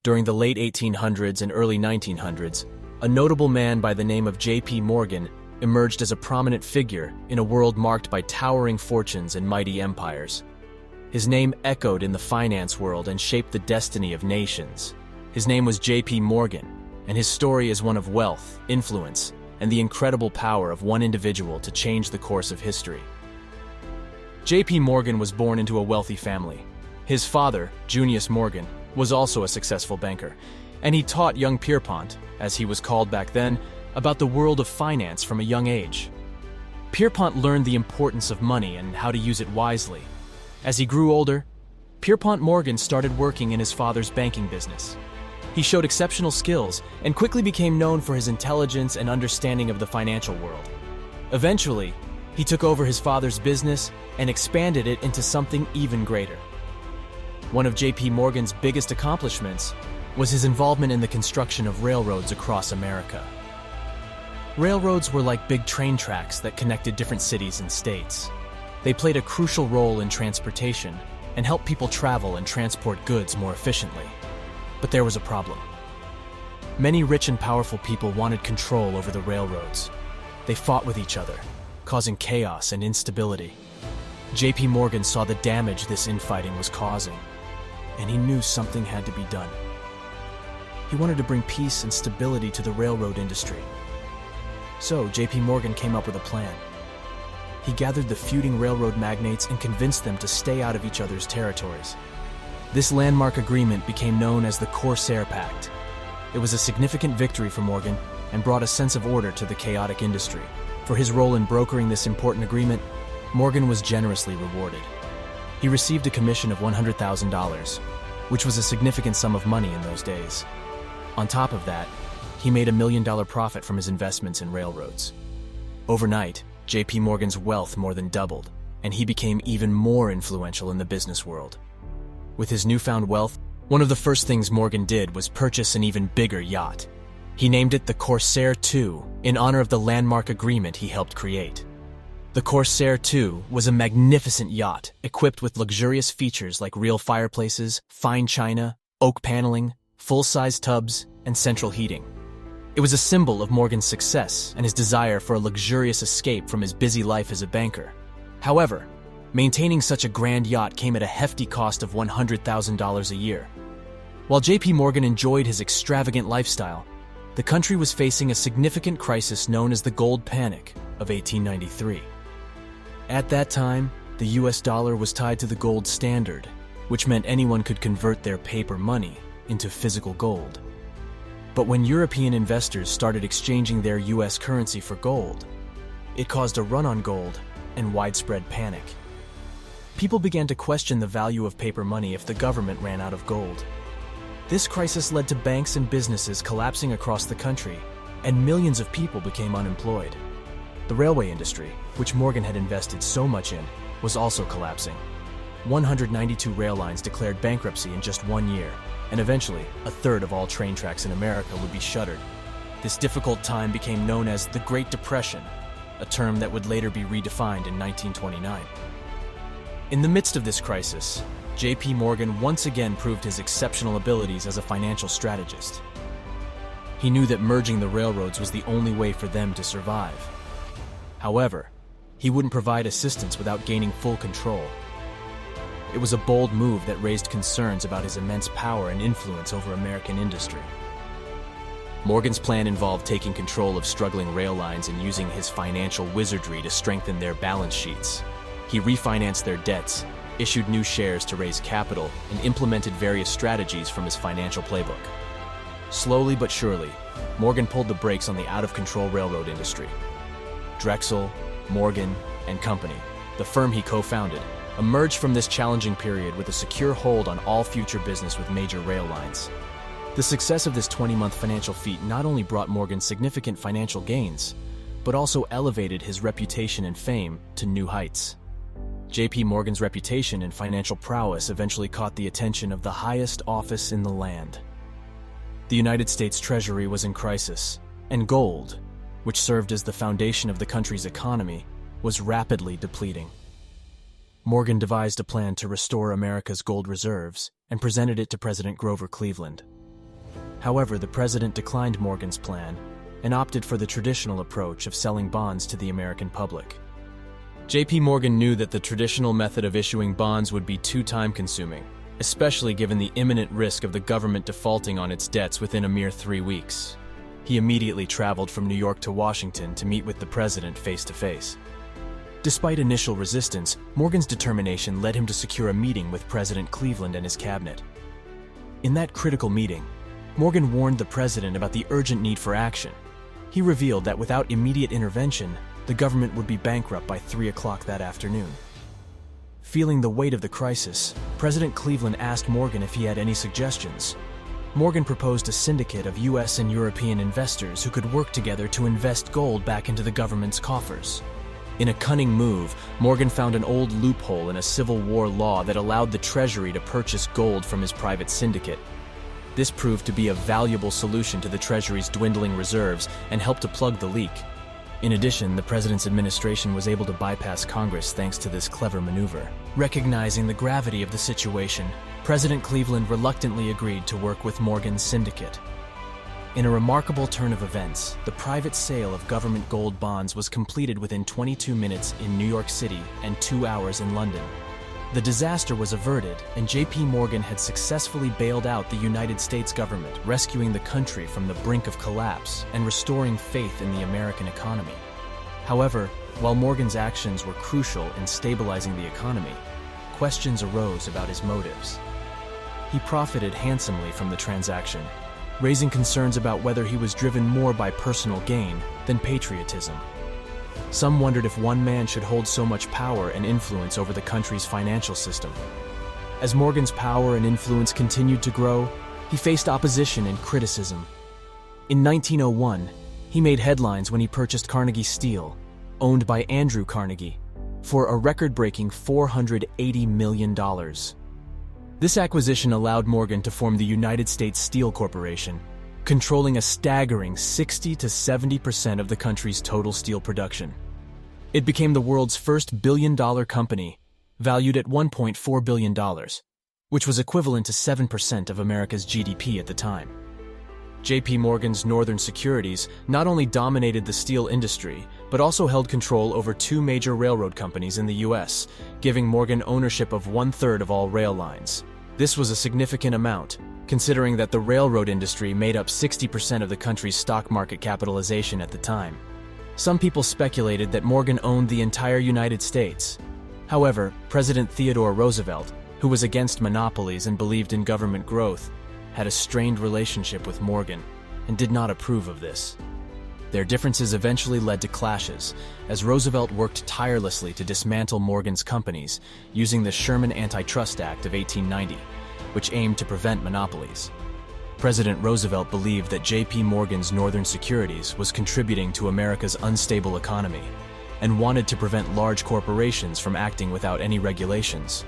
During the late 1800s and early 1900s, a notable man by the name of J.P. Morgan emerged as a prominent figure in a world marked by towering fortunes and mighty empires. His name echoed in the finance world and shaped the destiny of nations. His name was J.P. Morgan, and his story is one of wealth, influence, and the incredible power of one individual to change the course of history. J.P. Morgan was born into a wealthy family. His father, Junius Morgan, was also a successful banker, and he taught young Pierpont, as he was called back then, about the world of finance from a young age. Pierpont learned the importance of money and how to use it wisely. As he grew older, Pierpont Morgan started working in his father's banking business. He showed exceptional skills and quickly became known for his intelligence and understanding of the financial world. Eventually, he took over his father's business and expanded it into something even greater. One of J.P. Morgan's biggest accomplishments was his involvement in the construction of railroads across America. Railroads were like big train tracks that connected different cities and states. They played a crucial role in transportation and helped people travel and transport goods more efficiently. But there was a problem. Many rich and powerful people wanted control over the railroads. They fought with each other, causing chaos and instability. J.P. Morgan saw the damage this infighting was causing, and he knew something had to be done. He wanted to bring peace and stability to the railroad industry. So J.P. Morgan came up with a plan. He gathered the feuding railroad magnates and convinced them to stay out of each other's territories. This landmark agreement became known as the Corsair Pact. It was a significant victory for Morgan and brought a sense of order to the chaotic industry. For his role in brokering this important agreement, Morgan was generously rewarded. He received a commission of $100,000, which was a significant sum of money in those days. On top of that, he made $1 million profit from his investments in railroads. Overnight, J.P. Morgan's wealth more than doubled, and he became even more influential in the business world. With his newfound wealth, one of the first things Morgan did was purchase an even bigger yacht. He named it the Corsair II in honor of the landmark agreement he helped create. The Corsair II was a magnificent yacht equipped with luxurious features like real fireplaces, fine china, oak paneling, full-size tubs, and central heating. It was a symbol of Morgan's success and his desire for a luxurious escape from his busy life as a banker. However, maintaining such a grand yacht came at a hefty cost of $100,000 a year. While J.P. Morgan enjoyed his extravagant lifestyle, the country was facing a significant crisis known as the Gold Panic of 1893. At that time, the US dollar was tied to the gold standard, which meant anyone could convert their paper money into physical gold. But when European investors started exchanging their US currency for gold, it caused a run on gold and widespread panic. People began to question the value of paper money if the government ran out of gold. This crisis led to banks and businesses collapsing across the country, and millions of people became unemployed. The railway industry, which Morgan had invested so much in, was also collapsing. 192 rail lines declared bankruptcy in just 1 year, and eventually, a third of all train tracks in America would be shuttered. This difficult time became known as the Great Depression, a term that would later be redefined in 1929. In the midst of this crisis, J.P. Morgan once again proved his exceptional abilities as a financial strategist. He knew that merging the railroads was the only way for them to survive. However, he wouldn't provide assistance without gaining full control. It was a bold move that raised concerns about his immense power and influence over American industry. Morgan's plan involved taking control of struggling rail lines and using his financial wizardry to strengthen their balance sheets. He refinanced their debts, issued new shares to raise capital, and implemented various strategies from his financial playbook. Slowly but surely, Morgan pulled the brakes on the out-of-control railroad industry. Drexel, Morgan, and Company, the firm he co-founded, emerged from this challenging period with a secure hold on all future business with major rail lines. The success of this 20-month financial feat not only brought Morgan significant financial gains, but also elevated his reputation and fame to new heights. J.P. Morgan's reputation and financial prowess eventually caught the attention of the highest office in the land. The United States Treasury was in crisis, and gold, which served as the foundation of the country's economy, was rapidly depleting. Morgan devised a plan to restore America's gold reserves and presented it to President Grover Cleveland. However, the president declined Morgan's plan and opted for the traditional approach of selling bonds to the American public. J.P. Morgan knew that the traditional method of issuing bonds would be too time-consuming, especially given the imminent risk of the government defaulting on its debts within a mere 3 weeks. He immediately traveled from New York to Washington to meet with the president face-to-face. Despite initial resistance, Morgan's determination led him to secure a meeting with President Cleveland and his cabinet. In that critical meeting, Morgan warned the president about the urgent need for action. He revealed that without immediate intervention, the government would be bankrupt by 3 o'clock that afternoon. Feeling the weight of the crisis, President Cleveland asked Morgan if he had any suggestions. Morgan proposed a syndicate of U.S. and European investors who could work together to invest gold back into the government's coffers. In a cunning move, Morgan found an old loophole in a Civil War law that allowed the Treasury to purchase gold from his private syndicate. This proved to be a valuable solution to the Treasury's dwindling reserves and helped to plug the leak. In addition, the president's administration was able to bypass Congress thanks to this clever maneuver. Recognizing the gravity of the situation, President Cleveland reluctantly agreed to work with Morgan's syndicate. In a remarkable turn of events, the private sale of government gold bonds was completed within 22 minutes in New York City and 2 hours in London. The disaster was averted, and J.P. Morgan had successfully bailed out the United States government, rescuing the country from the brink of collapse and restoring faith in the American economy. However, while Morgan's actions were crucial in stabilizing the economy, questions arose about his motives. He profited handsomely from the transaction, raising concerns about whether he was driven more by personal gain than patriotism. Some wondered if one man should hold so much power and influence over the country's financial system. As Morgan's power and influence continued to grow, he faced opposition and criticism. In 1901, he made headlines when he purchased Carnegie Steel, owned by Andrew Carnegie, for a record-breaking $480 million. This acquisition allowed Morgan to form the United States Steel Corporation, controlling a staggering 60 to 70% of the country's total steel production. It became the world's first billion-dollar company, valued at $1.4 billion, which was equivalent to 7% of America's GDP at the time. J.P. Morgan's Northern Securities not only dominated the steel industry, but also held control over 2 major railroad companies in the U.S., giving Morgan ownership of 1/3 of all rail lines. This was a significant amount, considering that the railroad industry made up 60% of the country's stock market capitalization at the time. Some people speculated that Morgan owned the entire United States. However, President Theodore Roosevelt, who was against monopolies and believed in government growth, had a strained relationship with Morgan and did not approve of this. Their differences eventually led to clashes, as Roosevelt worked tirelessly to dismantle Morgan's companies using the Sherman Antitrust Act of 1890, which aimed to prevent monopolies. President Roosevelt believed that J.P. Morgan's Northern Securities was contributing to America's unstable economy and wanted to prevent large corporations from acting without any regulations.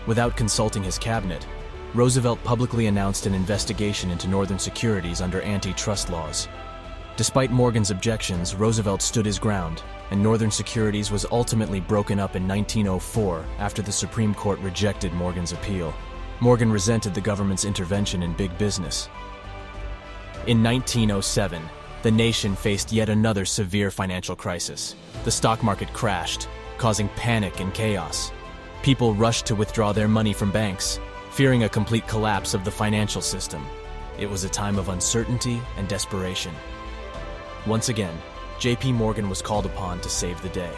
Without consulting his cabinet, Roosevelt publicly announced an investigation into Northern Securities under antitrust laws. Despite Morgan's objections, Roosevelt stood his ground, and Northern Securities was ultimately broken up in 1904 after the Supreme Court rejected Morgan's appeal. Morgan resented the government's intervention in big business. In 1907, the nation faced yet another severe financial crisis. The stock market crashed, causing panic and chaos. People rushed to withdraw their money from banks, fearing a complete collapse of the financial system. It was a time of uncertainty and desperation. Once again, J.P. Morgan was called upon to save the day.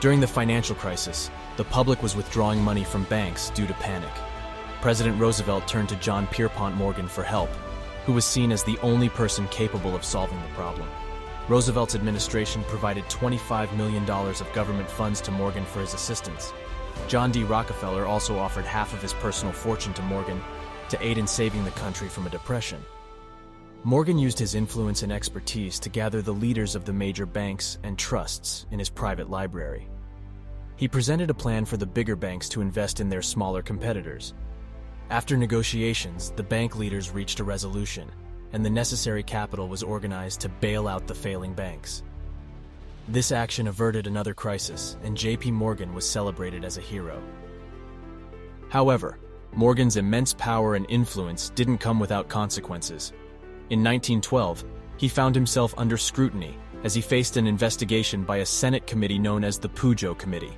During the financial crisis, the public was withdrawing money from banks due to panic. President Roosevelt turned to John Pierpont Morgan for help, who was seen as the only person capable of solving the problem. Roosevelt's administration provided $25 million of government funds to Morgan for his assistance. John D. Rockefeller also offered half of his personal fortune to Morgan to aid in saving the country from a depression. Morgan used his influence and expertise to gather the leaders of the major banks and trusts in his private library. He presented a plan for the bigger banks to invest in their smaller competitors. After negotiations, the bank leaders reached a resolution, and the necessary capital was organized to bail out the failing banks. This action averted another crisis, and J.P. Morgan was celebrated as a hero. However, Morgan's immense power and influence didn't come without consequences. In 1912, he found himself under scrutiny as he faced an investigation by a Senate committee known as the Pujo Committee.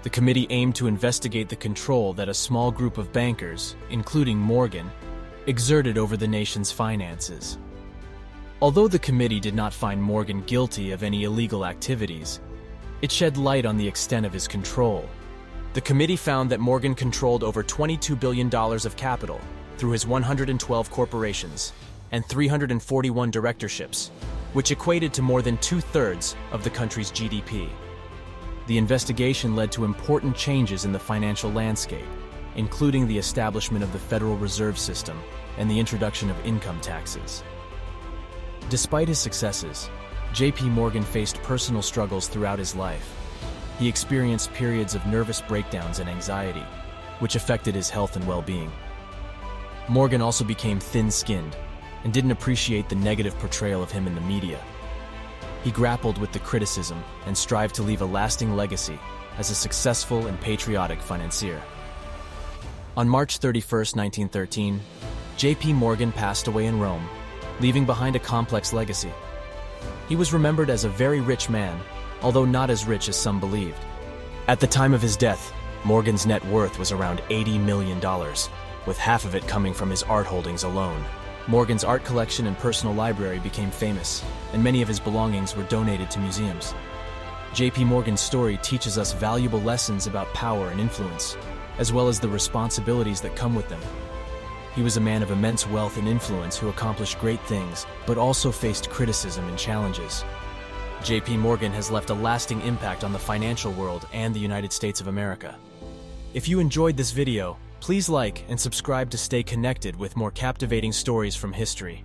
The committee aimed to investigate the control that a small group of bankers, including Morgan, exerted over the nation's finances. Although the committee did not find Morgan guilty of any illegal activities, it shed light on the extent of his control. The committee found that Morgan controlled over $22 billion of capital through his 112 corporations and 341 directorships, which equated to more than 2/3 of the country's GDP. The investigation led to important changes in the financial landscape, including the establishment of the Federal Reserve System and the introduction of income taxes. Despite his successes, J.P. Morgan faced personal struggles throughout his life. He experienced periods of nervous breakdowns and anxiety, which affected his health and well-being. Morgan also became thin-skinned and didn't appreciate the negative portrayal of him in the media. He grappled with the criticism and strived to leave a lasting legacy as a successful and patriotic financier. On March 31, 1913, J.P. Morgan passed away in Rome, leaving behind a complex legacy. He was remembered as a very rich man, although not as rich as some believed. At the time of his death, Morgan's net worth was around $80 million, with half of it coming from his art holdings alone. Morgan's art collection and personal library became famous, and many of his belongings were donated to museums. J.P. Morgan's story teaches us valuable lessons about power and influence, as well as the responsibilities that come with them. He was a man of immense wealth and influence who accomplished great things, but also faced criticism and challenges. J.P. Morgan has left a lasting impact on the financial world and the United States of America. If you enjoyed this video, please like and subscribe to stay connected with more captivating stories from history.